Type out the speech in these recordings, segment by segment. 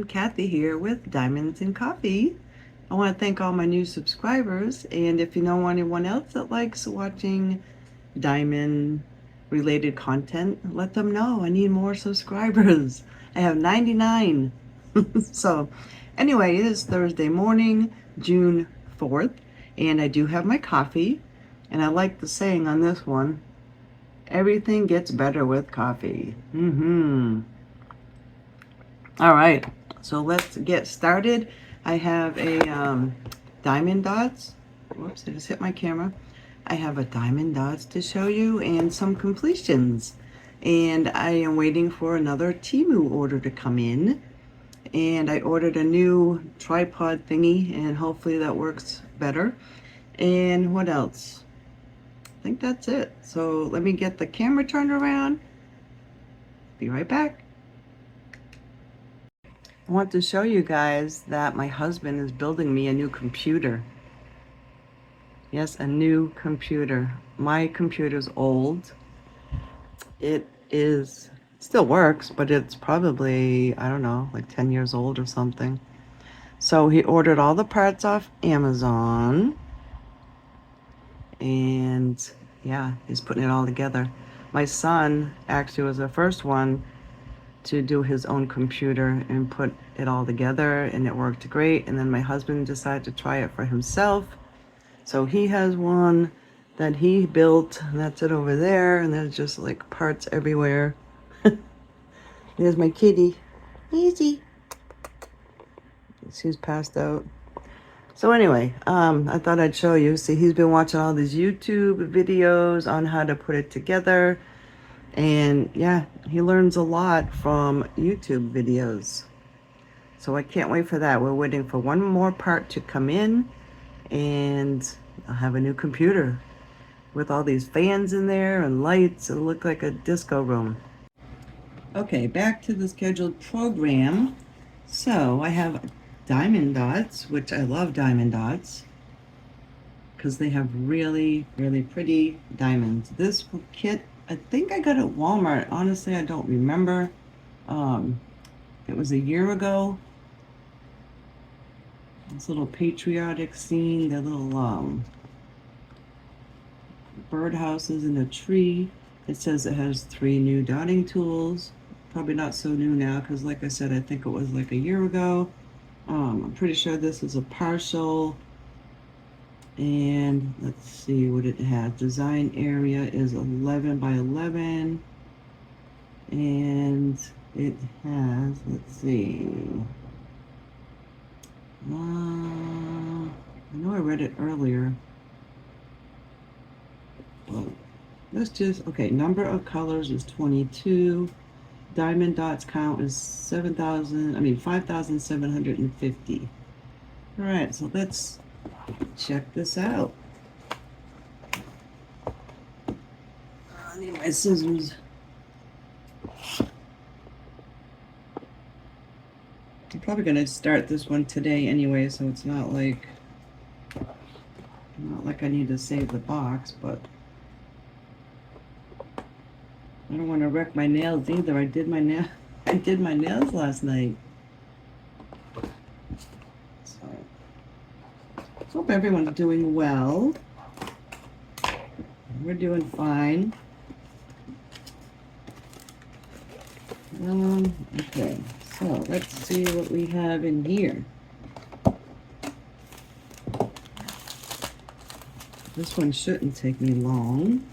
everyone, Kathy here with Diamonds and Coffee. I want to thank all my new subscribers, and if you know anyone else that likes watching diamond related content, let them know. I need more subscribers. I have 99. So anyway, it is Thursday morning, June 4th, and I do have my coffee, and I like the saying on this one, everything gets better with coffee. All right, so let's get started. I have a diamond dots. Whoops, I just hit my camera. I have a diamond dots to show you and some completions. And I am waiting for another Temu order to come in. And I ordered a new tripod thingy, and hopefully that works better. And what else? I think that's it. So let me get the camera turned around. Be right back. I want to show you guys that my husband is building me a new computer. Yes, a new computer. My computer's old. It still works, but it's probably, I don't know, like 10 years old or something. So he ordered all the parts off Amazon. And yeah, he's putting it all together. My son actually was the first one to do his own computer and put it all together, and it worked great. And then my husband decided to try it for himself. So he has one that he built, and that's it over there, and there's just like parts everywhere. There's my kitty, Easy. She's passed out. So anyway, I thought I'd show you. See, he's been watching all these YouTube videos on how to put it together. And yeah, he learns a lot from YouTube videos. So I can't wait for that. We're waiting for one more part to come in, and I'll have a new computer with all these fans in there and lights. It'll look like a disco room. Okay, back to the scheduled program. So I have diamond dots, which I love diamond dots because they have really, really pretty diamonds. This kit, I think I got it at Walmart. Honestly, I don't remember. It was a year ago. This little patriotic scene, the little birdhouses in a tree. It says it has 3 new dotting tools. Probably not so new now because, like I said, I think it was like a year ago. I'm pretty sure this is a partial. And let's see what it has. Design area is 11 by 11. And it has, let's see. I know I read it earlier. Well, let's just, okay, number of colors is 22. Diamond dots count is 5,750. All right, so let's check this out. I need my scissors. I'm probably gonna start this one today anyway, so it's not like I need to save the box, but I don't want to wreck my nails either. I did my nails last night. So hope everyone's doing well. We're doing fine. Okay, so let's see what we have in here. This one shouldn't take me long.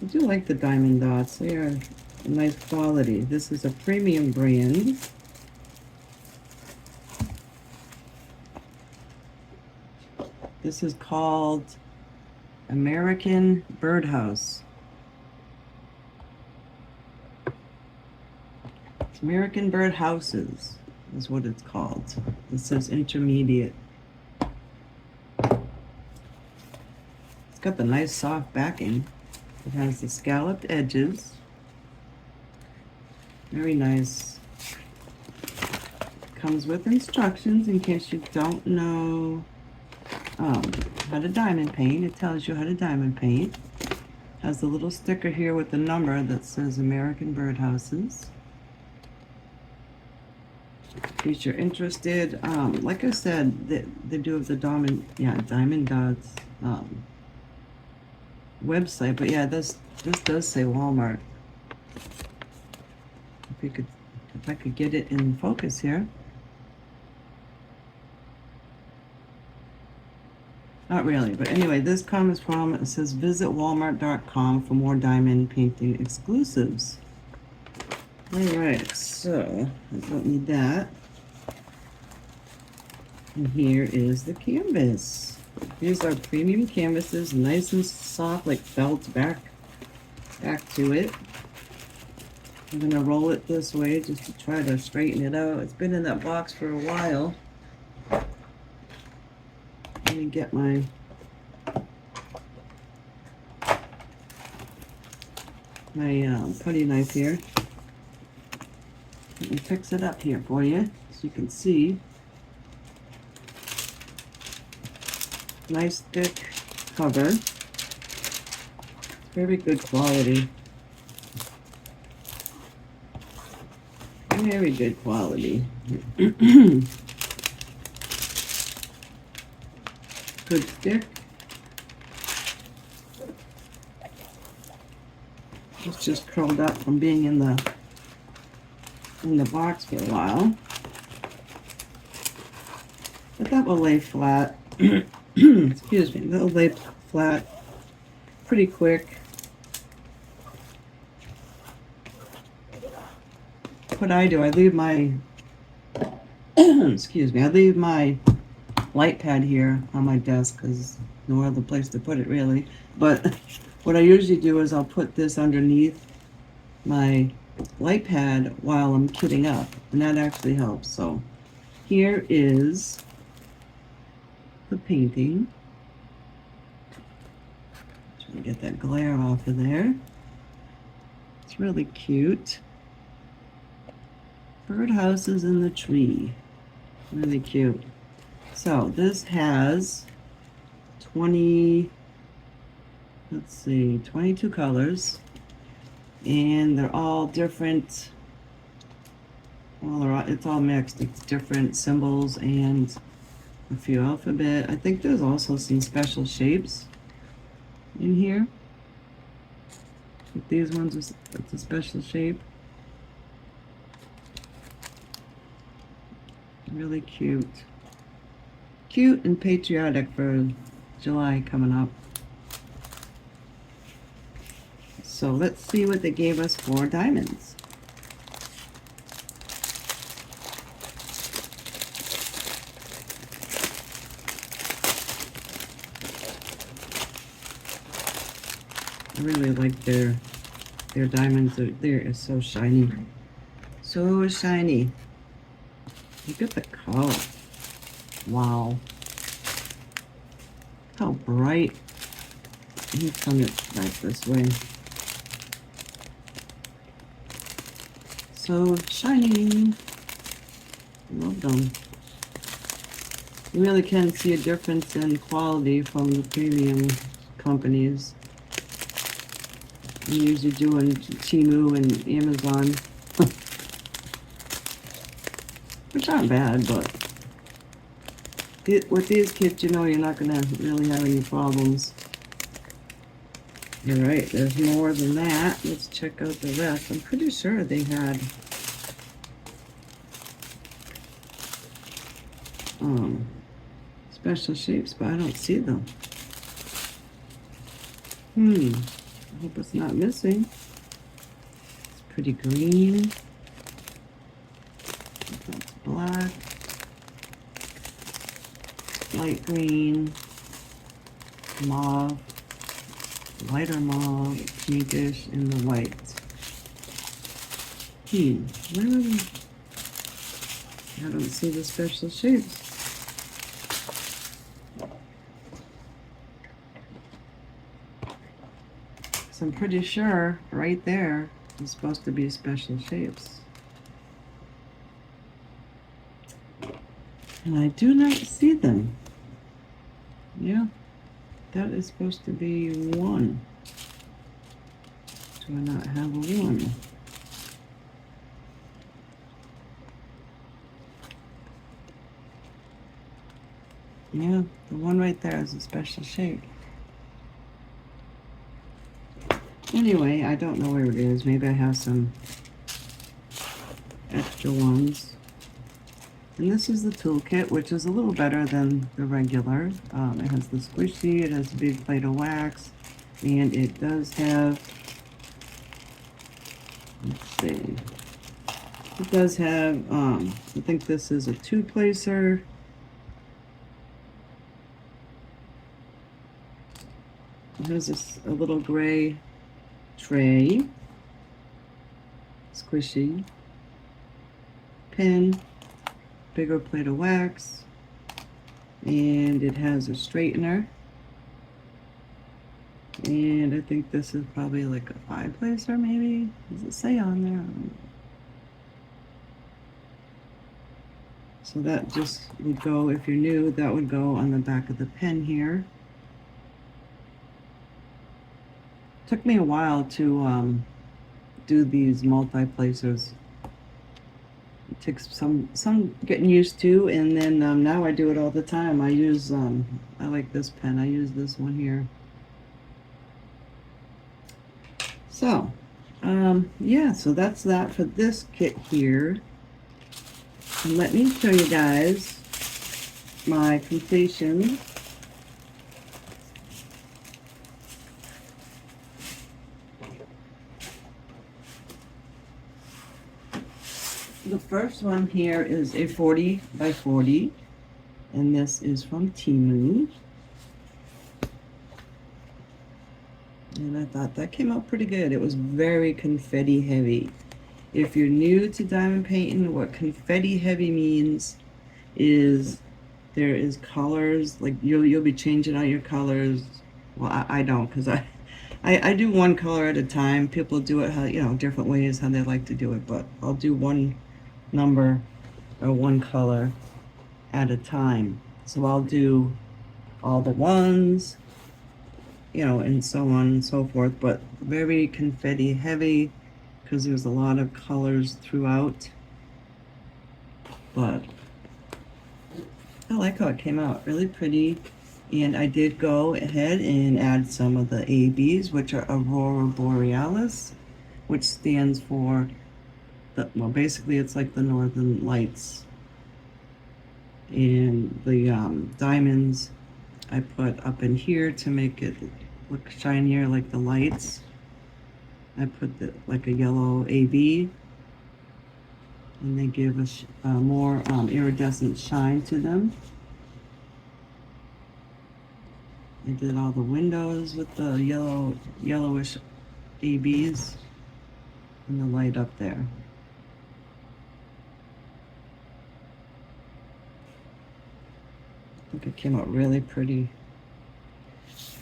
I do like the diamond dots. They are a nice quality. This is a premium brand. This is called American Birdhouse. It's American Birdhouses is what it's called. It says intermediate. It's got the nice soft backing. It has the scalloped edges. Very nice. Comes with instructions in case you don't know how to diamond paint. It tells you how to diamond paint. Has the little sticker here with the number that says American Birdhouses. in case you're interested. Like I said, they do have the Diamond Dotz website, but yeah, this does say Walmart. If I could get it in focus here. Not really, but anyway, this comes from, it says visit walmart.com for more diamond painting exclusives. Alright, so I don't need that. And here is the canvas. These are premium canvases, nice and soft, like felt back to it. I'm gonna roll it this way just to try to straighten it out. It's been in that box for a while. Let me get my putty knife here. Let me fix it up here for you so you can see. Nice thick cover. Very good quality. Very good quality. Good stick. It's just curled up from being in the box for a while. But that will lay flat. Excuse me, that'll lay flat pretty quick. What I do, I leave my excuse me, I leave my light pad here on my desk because no other place to put it really. But what I usually do is I'll put this underneath my light pad while I'm kitting up, and that actually helps. So here is the painting. Try to get that glare off of there. It's really cute. Birdhouses in the tree. Really cute. So this has 22 colors, and they're all different. Well, it's all mixed. It's different symbols and a few alphabet. I think there's also some special shapes in here. Like these ones, it's a special shape. Really cute. Cute and patriotic for July coming up. So let's see what they gave us for diamonds. I really like their diamonds. They're so shiny. So shiny. Look at the color. Wow. How bright. Let me turn it back this way. So shiny. Love them. You really can see a difference in quality from the premium companies. You usually do in Temu and Amazon. Which aren't bad, but with these kits, you know you're not going to really have any problems. Alright, there's more than that. Let's check out the rest. I'm pretty sure they had special shapes, but I don't see them. I hope it's not missing. It's pretty green. That's black. Light green. Mauve. Lighter mauve. Pinkish. And the white. Where are they? I don't see the special shapes. So I'm pretty sure right there is supposed to be special shapes. And I do not see them. Yeah, that is supposed to be 1. Do I not have a 1? Yeah, the one right there is a special shape. Anyway, I don't know where it is. Maybe I have some extra ones. And this is the toolkit, which is a little better than the regular. It has the squishy, it has a big plate of wax, and it does have, let's see, it does have, I think this is a two-placer. It has a little gray tray, squishy, pin, bigger plate of wax, and it has a straightener. And I think this is probably like a 5-placer, maybe. Does it say on there? So that just would go, if you're new, that would go on the back of the pen here. Took me a while to do these multi-placers. It takes some getting used to, and then now I do it all the time. I use, I like this pen. I use this one here. So, yeah, so that's that for this kit here. And let me show you guys my completion. The first one here is a 40 by 40, and this is from Temu. And I thought that came out pretty good. It was very confetti heavy. If you're new to diamond painting, what confetti heavy means is there is colors, like you'll be changing out your colors. Well, I don't, because I do one color at a time. People do it how, different ways how they like to do it, but I'll do one number or one color at a time. So I'll do all the ones, and so on and so forth, but very confetti heavy because there's a lot of colors throughout. But I like how it came out, really pretty. And I did go ahead and add some of the ABs, which are Aurora Borealis, which stands for well, basically it's like the northern lights. And the diamonds I put up in here to make it look shinier like the lights. I put like a yellow AB, and they give us more iridescent shine to them. I did all the windows with the yellowish ABs and the light up there. I think it came out really pretty.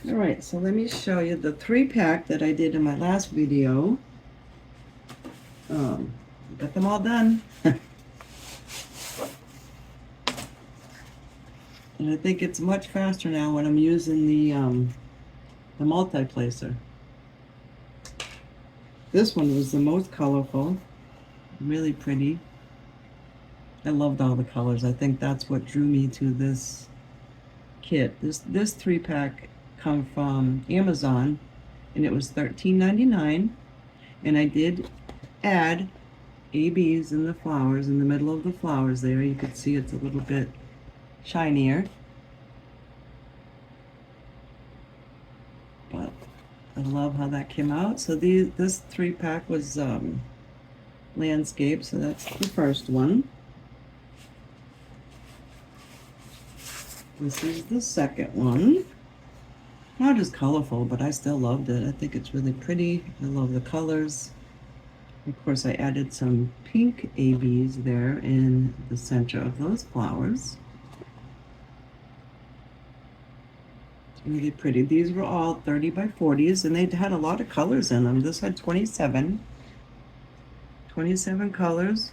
All right, so let me show you the 3-pack that I did in my last video. Got them all done. And I think it's much faster now when I'm using the multi-placer. This one was the most colorful, really pretty. I loved all the colors. I think that's what drew me to this kit. This 3-pack come from Amazon, and it was $13.99, and I did add ABs in the flowers, in the middle of the flowers there. You could see it's a little bit shinier, but I love how that came out. So this 3-pack was landscape, so that's the first one. This is the second one. Not as colorful, but I still loved it. I think it's really pretty. I love the colors. Of course, I added some pink ABs there in the center of those flowers. It's really pretty. These were all 30 by 40s, and they had a lot of colors in them. This had 27 colors.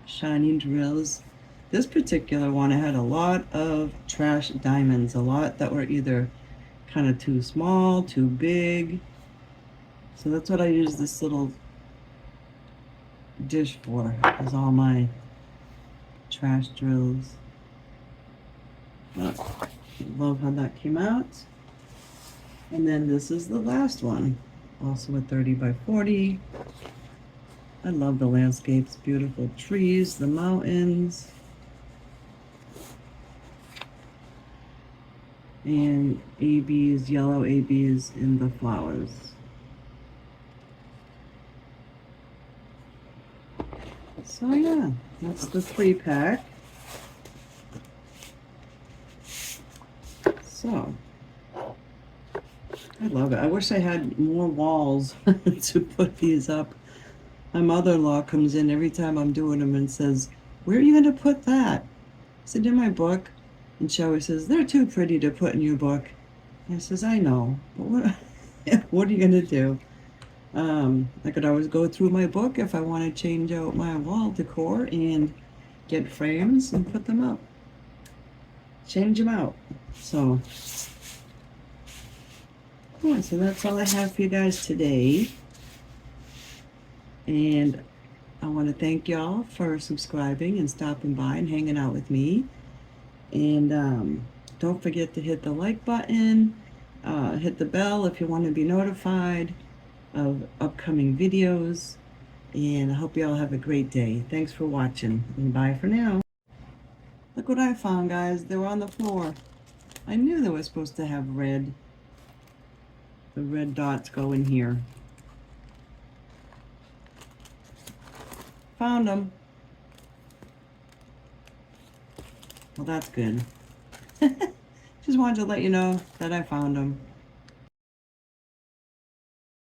Shining drills. This particular one, I had a lot of trash diamonds, a lot that were either kind of too small, too big. So that's what I use this little dish for, is all my trash drills. But love how that came out. And then this is the last one, also a 30 by 40. I love the landscapes, beautiful trees, the mountains, and ABs, yellow ABs in the flowers. So yeah, that's the 3-pack. So, I love it. I wish I had more walls to put these up. My mother-in-law comes in every time I'm doing them and says, "Where are you going to put that?" I said, "In my book." And she always says, "They're too pretty to put in your book." And I says, "I know, but what, what are you going to do?" I could always go through my book if I want to change out my wall decor and get frames and put them up. Change them out. So, yeah, so that's all I have for you guys today. And I want to thank y'all for subscribing and stopping by and hanging out with me. And don't forget to hit the like button, hit the bell if you want to be notified of upcoming videos. And I hope you all have a great day. Thanks for watching, and bye for now. Look what I found, guys. They were on the floor. I knew they were supposed to have red. The red dots go in here. Found them. Well, that's good. Just wanted to let you know that I found them.